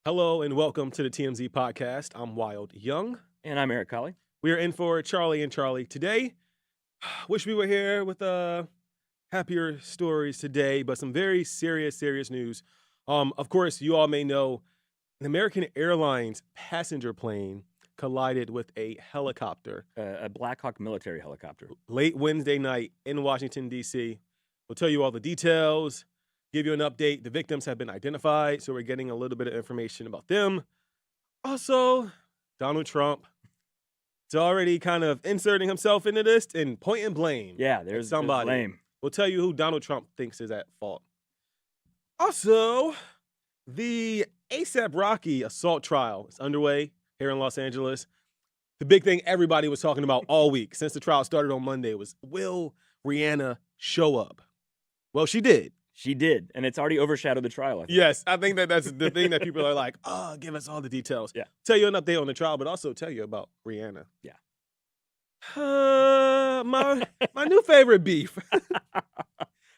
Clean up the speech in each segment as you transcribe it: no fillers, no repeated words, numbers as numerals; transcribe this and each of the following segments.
Hello and welcome to the TMZ Podcast. I'm Wyld Young. And I'm Eric Colley. We are in for Charlie and Charlie today. Wish we were here with happier stories today, but some very serious news. Of course, you all may know an American Airlines passenger plane collided with a helicopter. A Blackhawk military helicopter. Late Wednesday night in Washington, D.C. We'll tell you all the details, give you an update. The victims have been identified, so we're getting a little bit of information about them. Also, Donald Trump is already kind of inserting himself into this and pointing blame. Yeah, there's somebody. blame. We'll tell you who Donald Trump thinks is at fault. Also, the A$AP Rocky assault trial is underway here in Los Angeles. The big thing everybody was talking about all week since the trial started on Monday was, will Rihanna show up? Well, she did. She did, and it's already overshadowed the trial. I think. Yes, I think that's the thing that people are like, oh, give us all the details. Yeah. Tell you an update on the trial, but also tell you about Rihanna. Yeah. My new favorite beef.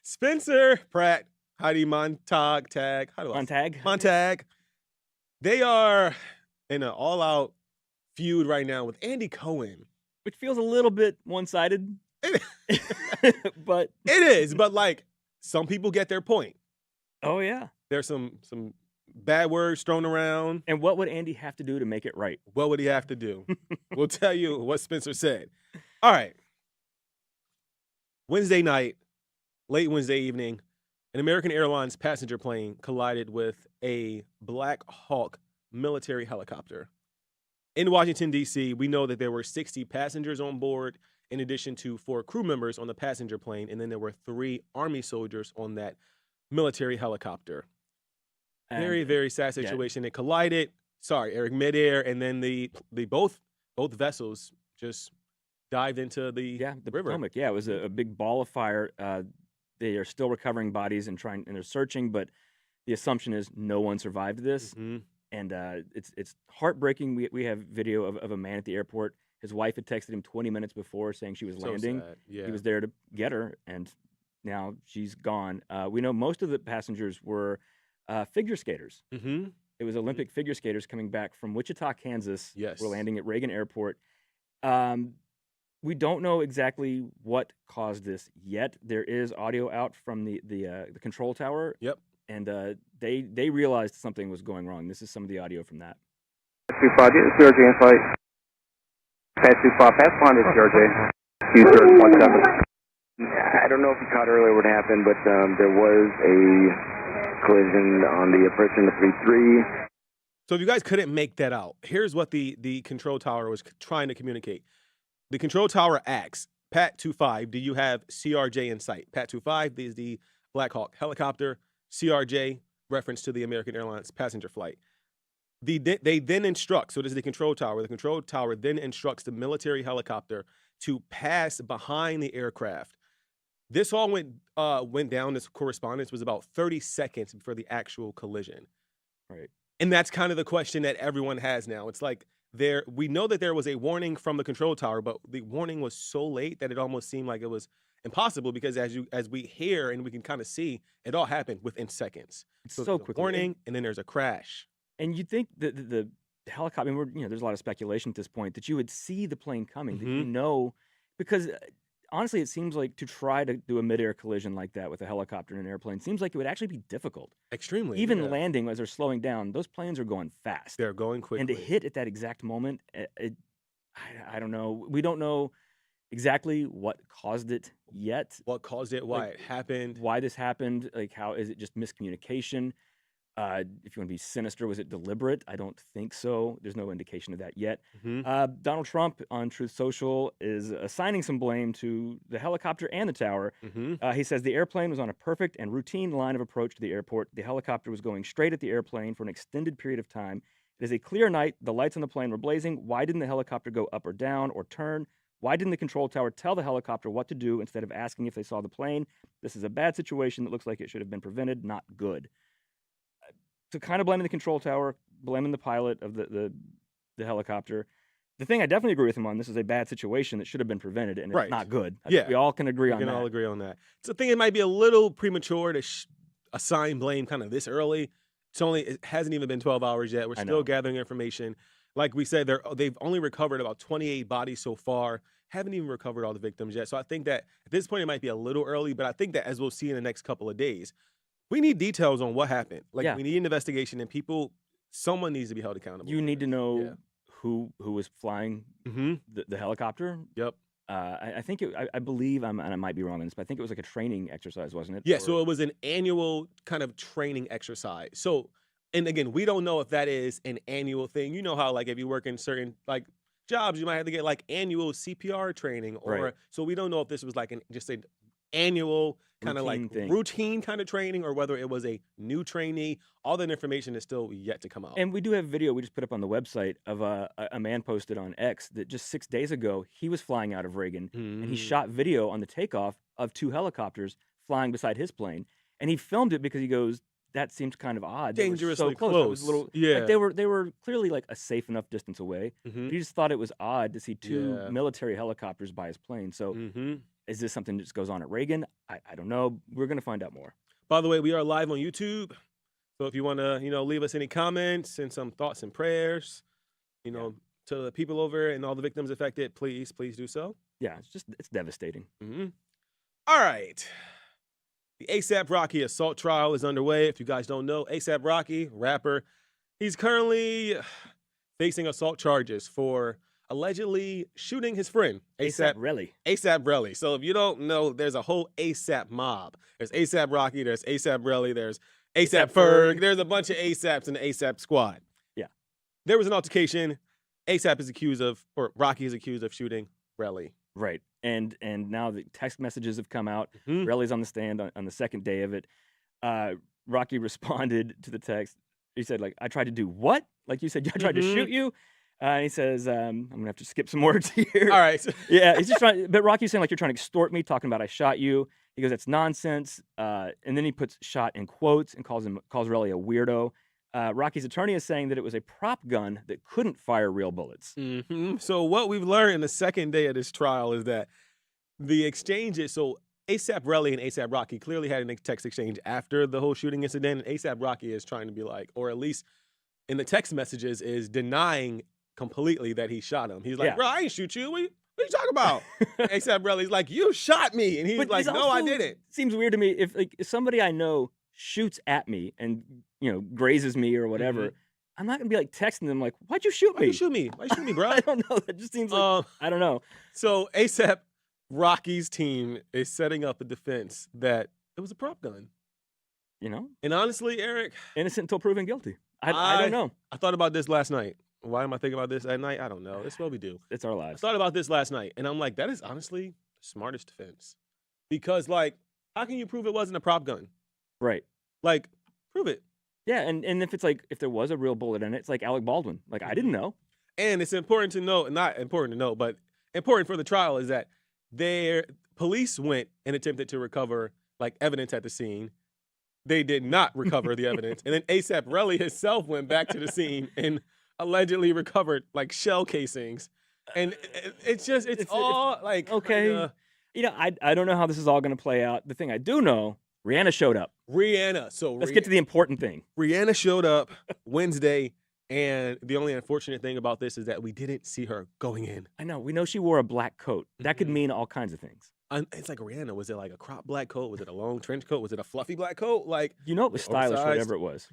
Spencer, Pratt, Heidi Montag. Montag. They are in an all-out feud right now with Andy Cohen. Which feels a little bit one-sided. But it is, but like, some people get their point. Oh, yeah. There's some bad words thrown around. And what would Andy have to do to make it right? What would he have to do? We'll tell you what Spencer said. All right. Wednesday night, late Wednesday evening, an American Airlines passenger plane collided with a Blackhawk military helicopter. In Washington, D.C., we know that there were 60 passengers on board, in addition to 4 crew members on the passenger plane, and then there were 3 Army soldiers on that military helicopter. And very, very sad situation. It collided, Eric, midair, and then the both vessels just dived into the river. Potomac. Yeah, it was a big ball of fire. They are still recovering bodies and they're searching, but the assumption is no one survived this. Mm-hmm. And it's heartbreaking. We have video of a man at the airport. His wife had texted him 20 minutes before saying she was landing. Sad. Yeah. He was there to get her, and now she's gone. We know most of the passengers were figure skaters. Mm-hmm. It was Olympic figure skaters coming back from Wichita, Kansas. Yes. Were landing at Reagan Airport. We don't know exactly what caused this yet. There is audio out from the control tower. Yep. And they realized something was going wrong. This is some of the audio from that. 25, CRJ in flight. Pass 25, pass line to CRJ. Q017. I don't know if you caught earlier what happened, but there was a collision on the approach in the 3-3. So if you guys couldn't make that out, here's what the control tower was trying to communicate. The control tower asks, Pat 25, do you have CRJ in sight? Pat 25 is the Blackhawk helicopter. CRJ, reference to the American Airlines passenger flight. They then instruct, so this is the control tower. The control tower then instructs the military helicopter to pass behind the aircraft. This all went down. This correspondence was about 30 seconds before the actual collision. Right. And that's kind of the question that everyone has now. It's like we know that there was a warning from the control tower, but the warning was so late that it almost seemed like it was impossible, because as we hear and we can kind of see, it all happened within seconds. So quickly. Warning, and then there's a crash. And you'd think that the helicopter, I mean, there's a lot of speculation at this point, that you would see the plane coming, that you know, because honestly, it seems like to try to do a midair collision like that with a helicopter and an airplane seems like it would actually be difficult. Extremely. Even landing as they're slowing down, those planes are going fast. They're going quickly. And to hit at that exact moment, I don't know. We don't know exactly what caused it yet. What caused it, why it happened. Why this happened, like how is it just miscommunication? If you want to be sinister, was it deliberate? I don't think so. There's no indication of that yet. Donald Trump on Truth Social is assigning some blame to the helicopter and the tower. He says the airplane was on a perfect and routine line of approach to the airport. The helicopter was going straight at the airplane for an extended period of time. It is a clear night. The lights on the plane were blazing. Why didn't the helicopter go up or down or turn? Why didn't the control tower tell the helicopter what to do instead of asking if they saw the plane? This is a bad situation that looks like it should have been prevented, not good. So kind of blaming the control tower, blaming the pilot of the helicopter. The thing I definitely agree with him on, this is a bad situation that should have been prevented, and it's not good. I think we all can agree on that. We can all agree on that. So I think it might be a little premature to assign blame kind of this early It hasn't even been 12 hours yet. We're still gathering information. Like we said, they've only recovered about 28 bodies so far. Haven't even recovered all the victims yet. So I think that at this point it might be a little early, but I think that as we'll see in the next couple of days, we need details on what happened. Like we need an investigation, and someone needs to be held accountable. You need to know who was flying the helicopter. Yep. I think I believe and I might be wrong on this, but I think it was like a training exercise, wasn't it? Yeah. So it was an annual kind of training exercise. So, and again, we don't know if that is an annual thing. You know how like if you work in certain like jobs, you might have to get like annual CPR training, or so we don't know if this was like just an annual kind of like routine kind of training, or whether it was a new trainee. All that information is still yet to come out. And we do have video we just put up on the website of a man posted on X that just 6 days ago he was flying out of Reagan and he shot video on the takeoff of 2 helicopters flying beside his plane, and he filmed it because he goes, that seems kind of odd. Dangerously so close. It was a little, yeah. Like they were clearly like a safe enough distance away. But he just thought it was odd to see 2 military helicopters by his plane. So is this something that just goes on at Reagan? I don't know. We're going to find out more. By the way, we are live on YouTube. So if you want to, leave us any comments and some thoughts and prayers, to the people over and all the victims affected, please do so. Yeah, it's devastating. All right. The A$AP Rocky assault trial is underway. If you guys don't know, A$AP Rocky, rapper, he's currently facing assault charges for allegedly shooting his friend, A$AP Relly. A$AP Relly. So if you don't know, there's a whole A$AP mob. There's A$AP Rocky, there's A$AP Relly, there's A$AP Ferg. There's a bunch of A$APs in the A$AP squad. Yeah. There was an altercation. A$AP is accused of, or Rocky is accused of shooting Relly. Right. And now the text messages have come out. Relly's on the stand on the second day of it. Rocky responded to the text. He said, like, I tried to do what? Like you said, I tried to shoot you? And he says, I'm going to have to skip some words here. All right. Yeah, he's just trying. But Rocky's saying, like, you're trying to extort me, talking about I shot you. He goes, that's nonsense. And then he puts shot in quotes and calls Relly a weirdo. Rocky's attorney is saying that it was a prop gun that couldn't fire real bullets. So what we've learned in the second day of this trial is that the exchanges, so A$AP Relly and A$AP Rocky clearly had a text exchange after the whole shooting incident, and A$AP Rocky is trying to be like, or at least in the text messages, is denying completely that he shot him. He's like, bro, I ain't shoot you. What are you talking about? A$AP Relly's like, you shot me. And he's like, no, I didn't. Seems weird to me. If somebody I know shoots at me and, grazes me or whatever, I'm not going to be like texting them like, why'd you shoot me? Why'd you shoot me? Why'd you shoot me, bro? I don't know. That just seems like, I don't know. So A$AP Rocky's team is setting up a defense that it was a prop gun. And honestly, Eric, innocent until proven guilty. I don't know. I thought about this last night. Why am I thinking about this at night? I don't know. It's what we do. It's our lives. I thought about this last night, and I'm like, that is honestly the smartest defense. Because, like, how can you prove it wasn't a prop gun? Right. Like, prove it. Yeah, and if it's like, if there was a real bullet in it, it's like Alec Baldwin. Like, I didn't know. And it's important to know, not important to know, but important for the trial is that their police went and attempted to recover, like, evidence at the scene. They did not recover the evidence. And then A$AP Relly himself went back to the scene and allegedly recovered, like, shell casings. And it's all like, okay. I don't know how this is all going to play out. The thing I do know, Rihanna showed up. So let's get to the important thing. Rihanna showed up Wednesday, and the only unfortunate thing about this is that we didn't see her going in. I know. We know she wore a black coat. That could mean all kinds of things. It's like Rihanna. Was it like a crop black coat? Was it a long trench coat? Was it a fluffy black coat? Like, it was stylish, whatever it was.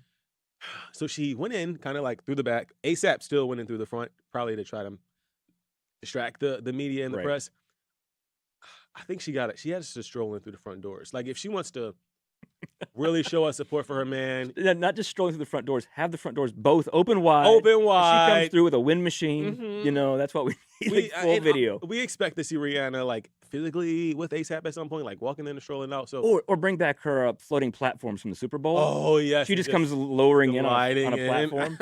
So she went in kind of like through the back. A$AP still went in through the front, probably to try to distract the media and the press. I think she got it. She has to stroll in through the front doors. Like, if she wants to really show us support for her man. Not just strolling through the front doors. Have the front doors both open wide. Open wide. She comes through with a wind machine. That's what we need. Full video. We expect to see Rihanna, like, physically with A$AP at some point, like walking in and strolling out. So or bring back her floating platforms from the Super Bowl. Oh, yes. She just comes lowering in on a platform.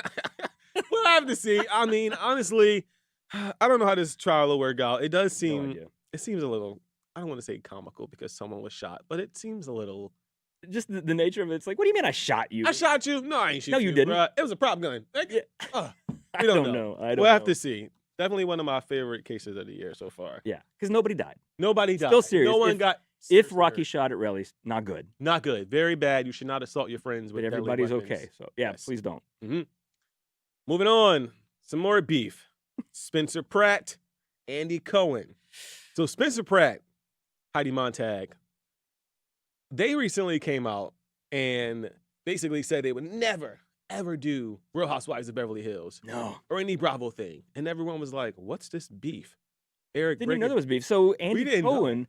We'll have to see. I mean, honestly, I don't know how this trial will work out. It does seem, it seems a little, I don't want to say comical because someone was shot, but it seems a little. Just the nature of it. It's like, what do you mean I shot you? I shot you? No, I ain't shoot you. No, you didn't. Bro. It was a prop gun. I don't know. We'll have to see. Definitely one of my favorite cases of the year so far. Yeah, because nobody died. Nobody died. Still serious. No one If- got. If seriously Rocky hurt. shot at Relly, not good. Not good. Very bad. You should not assault your friends with But deadly everybody's weapons. okay. So yeah, Yes. please don't. Moving on. Some more beef. Spencer Pratt, Andy Cohen. So Spencer Pratt, Heidi Montag, they recently came out and basically said they would never, ever do Real Housewives of Beverly Hills No. or any Bravo thing. And everyone was like, what's this beef? Eric, Didn't break even know it- there was beef. So Andy didn't know. Cohen,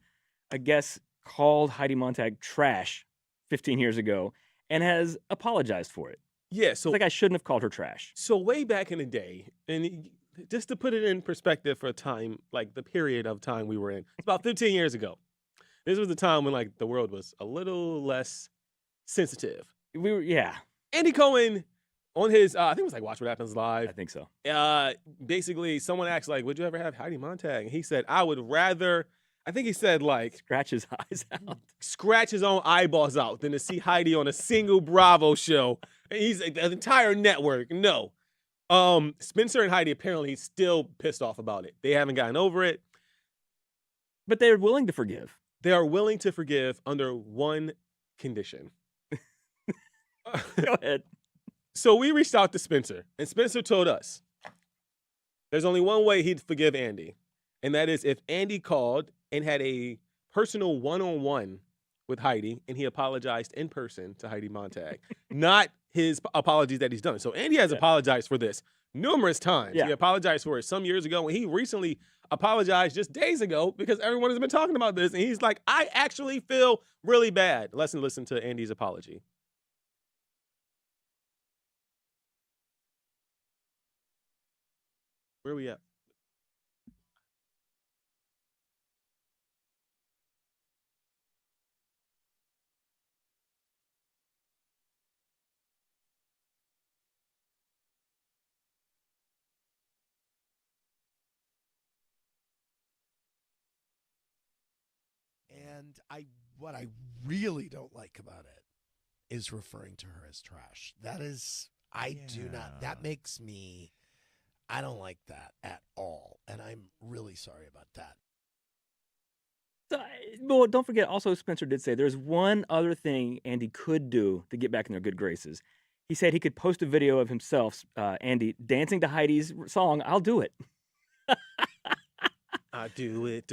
I guess, called Heidi Montag trash 15 years ago and has apologized for it. Yeah, It's so like I shouldn't have called her trash. So way back in the day, and just to put it in perspective for a time, like the period of time we were in, it's about 15 years ago. This was the time when like the world was a little less sensitive. Yeah, Andy Cohen on his, I think it was like Watch What Happens I Live. think so. Basically, someone asked like, "Would you ever have Heidi Montag?" And he said, "I would rather." I think he said like, Scratch his eyes out. scratch his own eyeballs out than to see Heidi on a single Bravo show. And he's like, the entire network. No. Spencer and Heidi apparently still pissed off about it. They haven't gotten over it. But they're willing to forgive. They are willing to forgive under one condition. Go ahead. So we reached out to Spencer, and Spencer told us there's only one way he'd forgive Andy, and that is if Andy called and had a personal one-on-one with Heidi, and he apologized in person to Heidi Montag, not his apologies that he's done. So Andy has apologized for this numerous times. Yeah. He apologized for it some years ago, and he recently apologized just days ago because everyone has been talking about this, and he's like, I actually feel really bad. Let's listen to Andy's apology. Where are we at? And what I really don't like about it is referring to her as trash. That is, do not, that makes me, I don't like that at all. And I'm really sorry about that. Well, don't forget, also Spencer did say there's one other thing Andy could do to get back in their good graces. He said he could post a video of himself, Andy, dancing to Heidi's song, I'll Do It. I do it.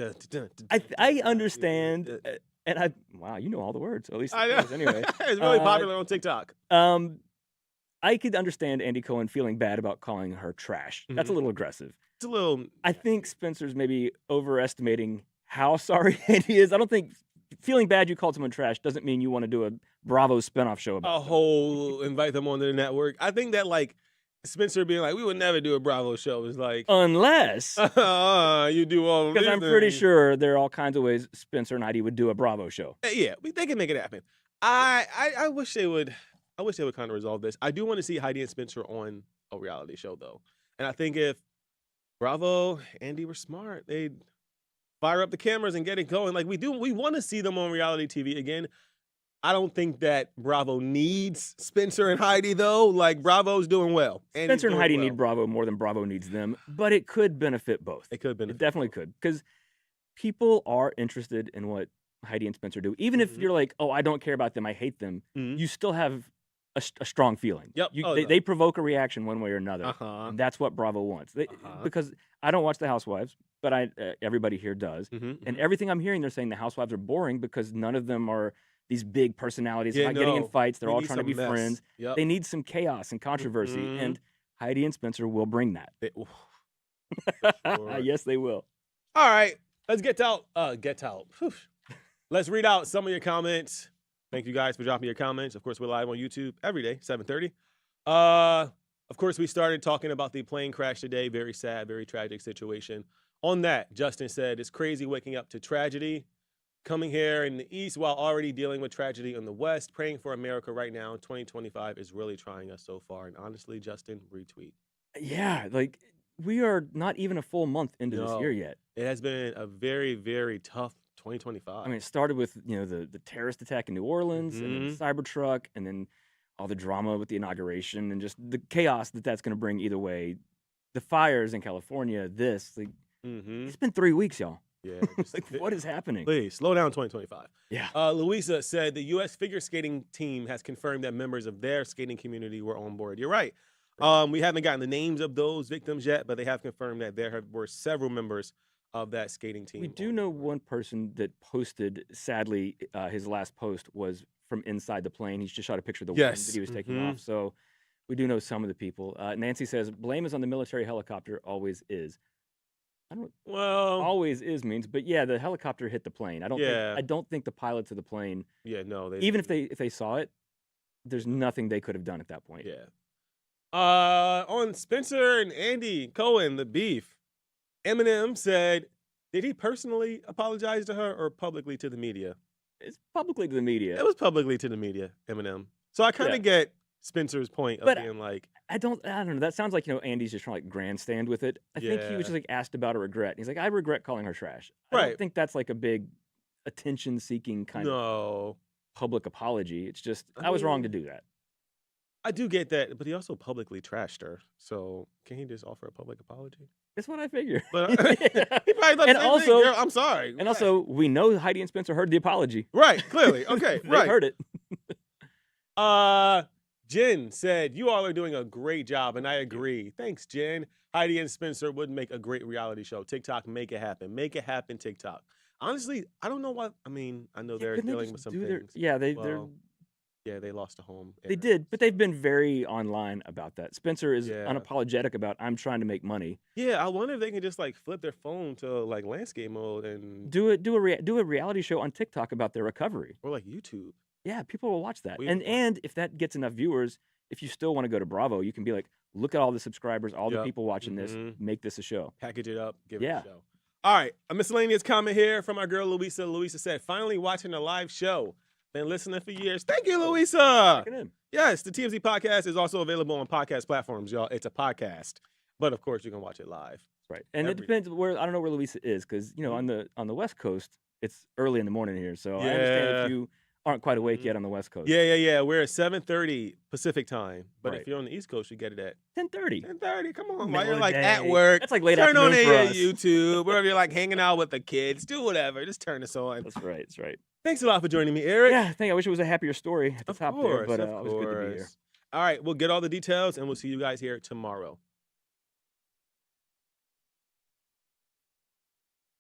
I understand, and wow, you know all the words, at least I know. the words anyway. It's really popular on TikTok. I could understand Andy Cohen feeling bad about calling her trash. That's a little aggressive. It's a little. I think Spencer's maybe overestimating how sorry Andy is. I don't think feeling bad you called someone trash doesn't mean you want to do a Bravo spinoff show about A whole invite them onto the network. I think that like Spencer being like, we would never do a Bravo show is like, unless, you do all. because I'm pretty sure there are all kinds of ways Spencer and Heidi would do a Bravo show. Yeah, they can make it happen. I wish they would. I wish they would kind of resolve this. I do want to see Heidi and Spencer on a reality show though, and I think if Bravo, Andy were smart, they'd fire up the cameras and get it going. Like we do, we want to see them on reality TV again. I don't think that Bravo needs Spencer and Heidi though. Like Bravo's doing well. Andy's Spencer and doing Heidi well. need Bravo more than Bravo needs them, but it could benefit both. It could benefit. It definitely could, because people are interested in what Heidi and Spencer do. Even if you're like, oh, I don't care about them, I hate them, you still have a strong feeling. Yep. They provoke a reaction one way or another. Uh-huh. And that's what Bravo wants. Because I don't watch The Housewives, but everybody here does. And everything I'm hearing, they're saying the Housewives are boring because none of them are these big personalities, not getting in fights. They're all trying to be friends. Yep. They need some chaos and controversy. And Heidi and Spencer will bring that. Sure. Yes, they will. All right, let's get out. Whew. Let's read out some of your comments. Thank you guys for dropping your comments. Of course, we're live on YouTube every day, 7:30. Of course, we started talking about the plane crash today. Very sad, very tragic situation. On that, Justin said, it's crazy waking up to tragedy. Coming here in the East while already dealing with tragedy in the West. Praying for America right now. 2025 is really trying us so far. And honestly, Justin, retweet. Yeah, like we are not even a full month into this No. year yet. It has been a very, very tough 2025. I mean, it started with the terrorist attack in New Orleans, and then the Cybertruck, and then all the drama with the inauguration, and just the chaos that's going to bring either way. the fires in California, Mm-hmm. it's been 3 weeks, y'all. Yeah. Like, what is happening? Please slow down 2025. Yeah. Louisa said the U.S. figure skating team has confirmed that members of their skating community were on board. You're right. We haven't gotten the names of those victims yet, but they have confirmed that there were several members of that skating team. We do know one person that posted, sadly, his last post was from inside the plane. He's just shot a picture of the wing that he was taking off. So we do know some of the people. Nancy says, blame is on the military helicopter, always is. I don't know what always is means, but yeah, the helicopter hit the plane. I don't think the pilots of the plane, even if they saw it, there's nothing they could have done at that point. Yeah. On Spencer and Andy Cohen, the beef, Eminem said, did he personally apologize to her or publicly to the media? It's publicly to the media. It was publicly to the media, Eminem. So I kind of get Spencer's point of being like, I don't know. That sounds like, Andy's just trying to like grandstand with it. I think he was just like asked about a regret. He's like, I regret calling her trash. I don't think that's like a big attention-seeking kind of public apology. It's just, I was wrong to do that. I do get that, but he also publicly trashed her. So can he just offer a public apology? That's what I figure. But he probably thought the same thing. Girl, I'm sorry. And also, we know Heidi and Spencer heard the apology. Right, clearly. Okay, They heard it. Jen said, you all are doing a great job, and I agree. Thanks, Jen. Heidi and Spencer would make a great reality show. TikTok, make it happen. Make it happen, TikTok. Honestly, I don't know what. I mean, I know they're dealing with some things. They lost a home. They did, but they've been very online about that. Spencer is unapologetic about, I'm trying to make money. Yeah, I wonder if they can just like flip their phone to like landscape mode and do a reality show on TikTok about their recovery. Or like YouTube. Yeah, people will watch that. And if that gets enough viewers, if you still want to go to Bravo, you can be like, look at all the subscribers, all the people watching this, make this a show. Package it up, give it a show. All right, a miscellaneous comment here from our girl Louisa. Louisa said, finally watching a live show. Been listening for years. Thank you, Louisa. Yes, the TMZ Podcast is also available on podcast platforms, y'all. It's a podcast. But, of course, you can watch it live. Right. And it depends where, I don't know where Louisa is because, on the West Coast, it's early in the morning here. So I understand if you aren't quite awake yet on the West Coast. Yeah. We're at 7:30 Pacific time. But if you're on the East Coast, you get it at 10:30. 10:30. Come on. While you're like at work. That's like late turn afternoon on for us. YouTube. Wherever you're like hanging out with the kids. Do whatever. Just turn this on. That's right. Thanks a lot for joining me, Eric. Yeah, I wish it was a happier story at the top there, but it was good to be here. All right, we'll get all the details, and we'll see you guys here tomorrow.